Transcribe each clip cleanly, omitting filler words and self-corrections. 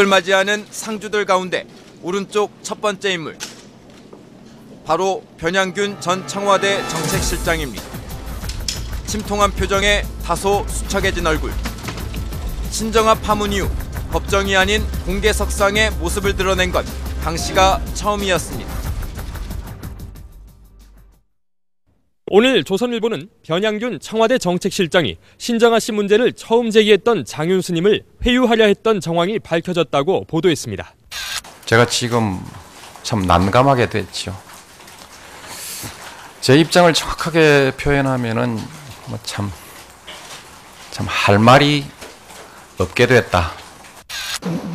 개막을 맞이하는 상주들 가운데 오른쪽 첫 번째 인물, 바로 변양균 전 청와대 정책실장입니다. 침통한 표정에 다소 수척해진 얼굴. 신정아 파문 이후 법정이 아닌 공개석상의 모습을 드러낸 건 당시가 처음이었습니다. 오늘 조선일보는 변양균 청와대 정책실장이 신정아 씨 문제를 처음 제기했던 장윤수님을 회유하려 했던 정황이 밝혀졌다고 보도했습니다. 제가 지금 참 난감하게 됐죠. 제 입장을 정확하게 표현하면은 참 할 말이 없게 됐다.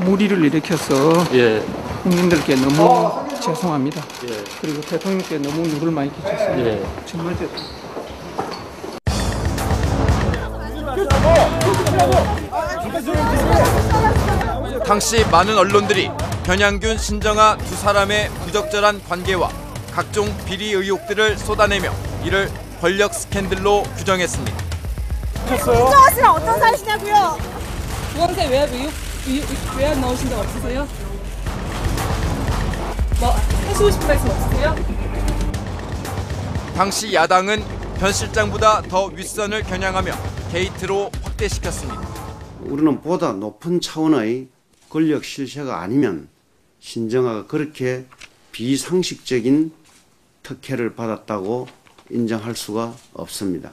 무리를 일으켜서 국민들께 너무 죄송합니다. 그리고 대통령께 너무 누를 많이 끼쳤습니다. 정말 당시 많은 언론들이 변양균, 신정아 두 사람의 부적절한 관계와 각종 비리 의혹들을 쏟아내며 이를 권력 스캔들로 규정했습니다. 신정아 씨랑 어떤 사이시냐고요? 부검사에 외압 넣으신 적 없으세요? 뭐 하시고 싶은 말씀 없으세요? 당시 야당은 변 실장보다 더 윗선을 겨냥하며 게이트로 확대시켰습니다. 우리는 보다 높은 차원의 권력 실세가 아니면 신정아가 그렇게 비상식적인 특혜를 받았다고 인정할 수가 없습니다.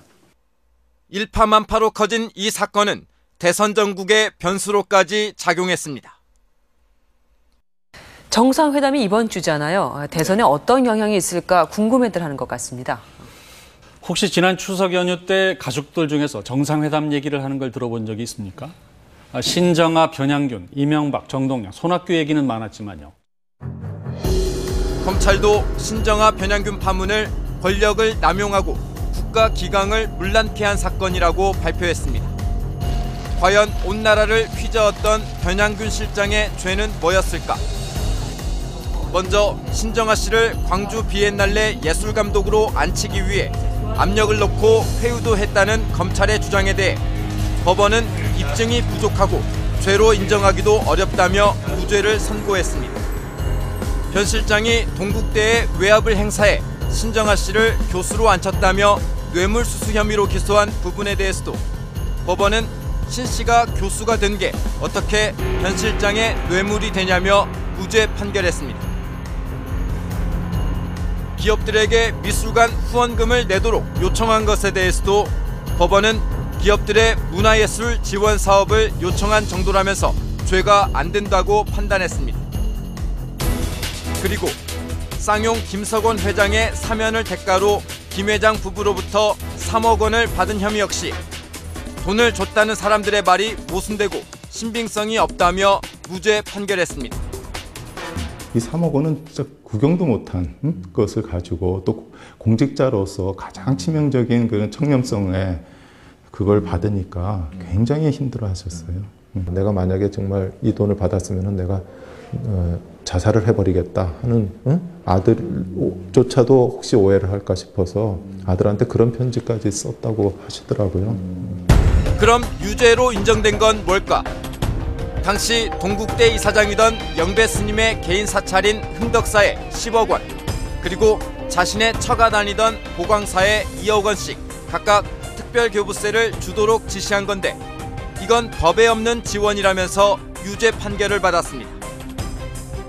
일파만파로 커진 이 사건은 대선 전국의 변수로까지 작용했습니다. 정상회담이 이번 주잖아요. 대선에 어떤 영향이 있을까 궁금해들 하는 것 같습니다. 혹시 지난 추석 연휴 때 가족들 중에서 정상회담 얘기를 하는 걸 들어본 적이 있습니까? 신정아, 변양균, 이명박, 정동영, 손학규 얘기는 많았지만요. 검찰도 신정아, 변양균 파문을 권력을 남용하고 국가 기강을 문란케 한 사건이라고 발표했습니다. 과연 온 나라를 휘저었던 변양균 실장의 죄는 뭐였을까? 먼저 신정아 씨를 광주 비엔날레 예술감독으로 앉히기 위해 압력을 넣고 회유도 했다는 검찰의 주장에 대해 법원은 입증이 부족하고 죄로 인정하기도 어렵다며 무죄를 선고했습니다. 변 실장이 동국대에 외압을 행사해 신정아 씨를 교수로 앉혔다며 뇌물수수 혐의로 기소한 부분에 대해서도 법원은 신 씨가 교수가 된 게 어떻게 변 실장의 뇌물이 되냐며 무죄 판결했습니다. 기업들에게 미술관 후원금을 내도록 요청한 것에 대해서도 법원은 기업들의 문화예술 지원 사업을 요청한 정도라면서 죄가 안 된다고 판단했습니다. 그리고 쌍용 김석원 회장의 사면을 대가로 김 회장 부부로부터 3억 원을 받은 혐의 역시 돈을 줬다는 사람들의 말이 모순되고 신빙성이 없다며 무죄 판결했습니다. 이 3억 원은 진짜 구경도 못한 것을 가지고 또 공직자로서 가장 치명적인 그런 청렴성에 그걸 받으니까 굉장히 힘들어하셨어요. 내가 만약에 정말 이 돈을 받았으면 내가 자살을 해버리겠다 하는 아들조차도 혹시 오해를 할까 싶어서 아들한테 그런 편지까지 썼다고 하시더라고요. 그럼 유죄로 인정된 건 뭘까? 당시 동국대 이사장이던 영배 스님의 개인 사찰인 흥덕사에 10억 원, 그리고 자신의 처가 다니던 보광사에 2억 원씩 각각 특별교부세를 주도록 지시한 건데 이건 법에 없는 지원이라면서 유죄 판결을 받았습니다.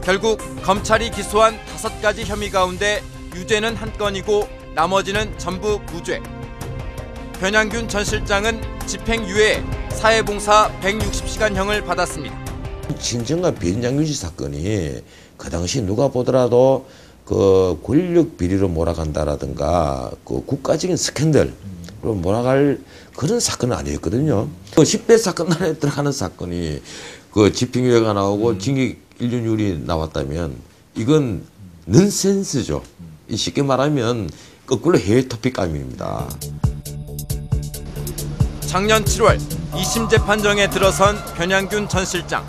결국 검찰이 기소한 5가지 혐의 가운데 유죄는 1건이고 나머지는 전부 무죄. 변양균 전 실장은 집행유예, 사회봉사 160시간형을 받았습니다. 신정아 변양균 씨 사건이 그 당시 누가 보더라도 그 권력 비리로 몰아간다라든가 그 국가적인 스캔들로 몰아갈 그런 사건은 아니었거든요. 그 10대 사건 안에 들어가는 사건이 그 집행유예가 나오고 징역 1년율이 나왔다면 이건 넌센스죠. 쉽게 말하면 거꾸로 해외 토픽감입니다. 작년 7월 2심 재판정에 들어선 변양균 전 실장.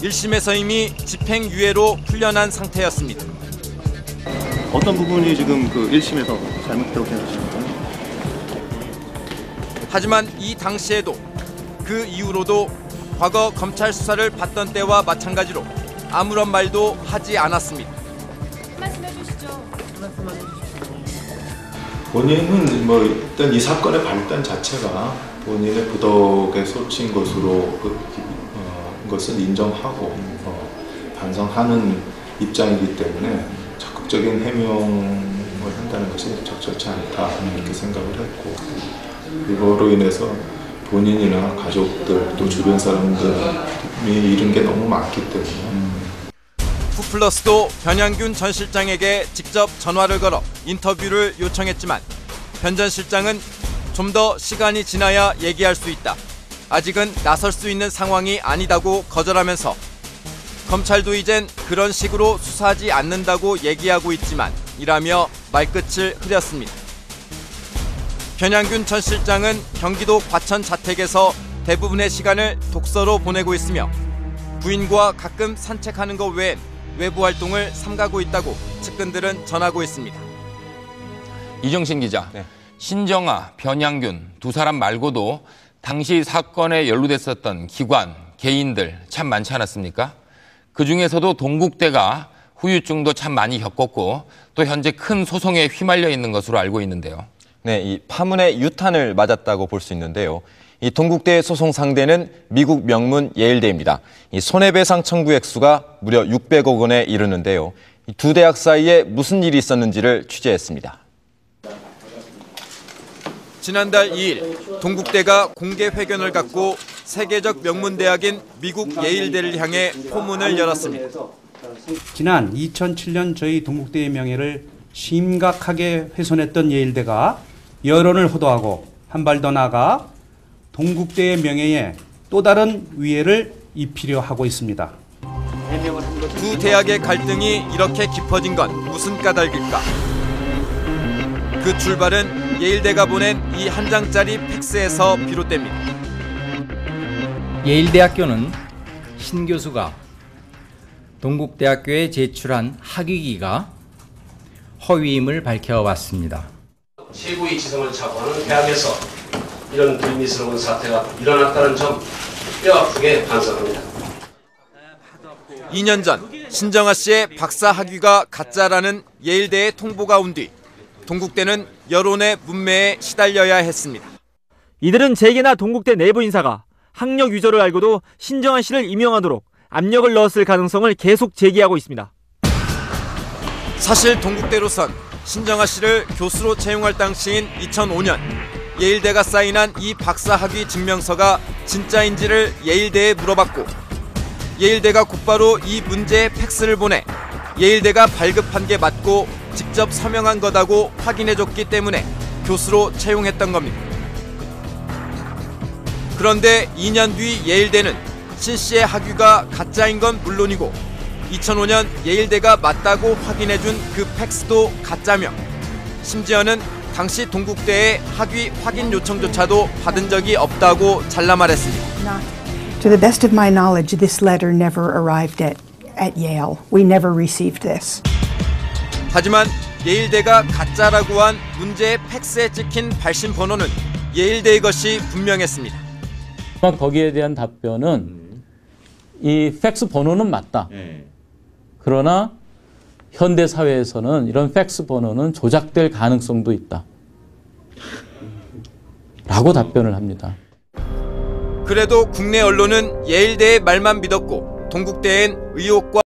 1심에서 이미 집행유예로 풀려난 상태였습니다. 어떤 부분이 지금 그 1심에서 잘못되고 생각하십니까? 하지만 이 당시에도 그 이후로도 과거 검찰 수사를 받던 때와 마찬가지로 아무런 말도 하지 않았습니다. 말씀해 주시죠. 본인은 뭐 일단 이 사건의 발단 자체가 본인의 부덕에 소치인 것으로 것을 인정하고 반성하는 입장이기 때문에 적극적인 해명을 한다는 것이 적절치 않다 이렇게 생각을 했고, 이거로 인해서 본인이나 가족들 또 주변 사람들이 잃은 게 너무 많기 때문에 후플러스도 변양균 전 실장에게 직접 전화를 걸어 인터뷰를 요청했지만 변 전 실장은 좀 더 시간이 지나야 얘기할 수 있다, 아직은 나설 수 있는 상황이 아니다고 거절하면서 검찰도 이젠 그런 식으로 수사하지 않는다고 얘기하고 있지만 이라며 말끝을 흐렸습니다. 변양균 전 실장은 경기도 과천 자택에서 대부분의 시간을 독서로 보내고 있으며 부인과 가끔 산책하는 것 외엔 외부 활동을 삼가고 있다고 측근들은 전하고 있습니다. 이정신 기자, 신정아, 변양균 두 사람 말고도 당시 사건에 연루됐었던 기관, 개인들 참 많지 않았습니까? 그중에서도 동국대가 후유증도 참 많이 겪었고 또 현재 큰 소송에 휘말려 있는 것으로 알고 있는데요. 네, 이 파문의 유탄을 맞았다고 볼 수 있는데요. 이 동국대의 소송 상대는 미국 명문 예일대입니다. 이 손해배상 청구 액수가 무려 600억 원에 이르는데요. 이 두 대학 사이에 무슨 일이 있었는지를 취재했습니다. 지난달 2일 동국대가 공개 회견을 갖고 세계적 명문 대학인 미국 예일대를 향해 포문을 열었습니다. 지난 2007년 저희 동국대의 명예를 심각하게 훼손했던 예일대가 여론을 호도하고 한 발 더 나아가 동국대의 명예에 또 다른 위해를 입히려 하고 있습니다. 두 대학의 갈등이 이렇게 깊어진 건 무슨 까닭일까? 그 출발은 예일대가 보낸 이 한 장짜리 팩스에서 비롯됩니다. 예일대학교는 신 교수가 동국대학교에 제출한 학위기가 허위임을 밝혀왔습니다. 최고의 지성을 자부하는 대학에서 이런 불미스러운 사태가 일어났다는 점 뼈아프게 반성합니다. 2년 전 신정아 씨의 박사 학위가 가짜라는 예일대의 통보가 온 뒤 동국대는 여론의 문매에 시달려야 했습니다. 이들은 재계나 동국대 내부 인사가 학력 유저를 알고도 신정아 씨를 임용하도록 압력을 넣었을 가능성을 계속 제기하고 있습니다. 사실 동국대로선 신정아 씨를 교수로 채용할 당시인 2005년 예일대가 사인한 이 박사 학위 증명서가 진짜인지를 예일대에 물어봤고 예일대가 곧바로 이 문제의 팩스를 보내 예일대가 발급한 게 맞고 직접 서명한 거다고 확인해줬기 때문에 교수로 채용했던 겁니다. 그런데 2년 뒤 예일대는 신 씨의 학위가 가짜인 건 물론이고 2005년 예일대가 맞다고 확인해준 그 팩스도 가짜며 심지어는 당시 동국대의 학위 확인 요청조차도 받은 적이 없다고 잘라 말했습니다. To the best of my knowledge, this letter never arrived at Yale. We never received this. 하지만 예일대가 가짜라고 한 문제의 팩스에 찍힌 발신 번호는 예일대의 것이 분명했습니다. 거기에 대한 답변은 이 팩스 번호는 맞다. 그러나 현대 사회에서는 이런 팩스 번호는 조작될 가능성도 있다. 라고 답변을 합니다. 그래도 국내 언론은 예일대의 말만 믿었고 동국대엔 의혹과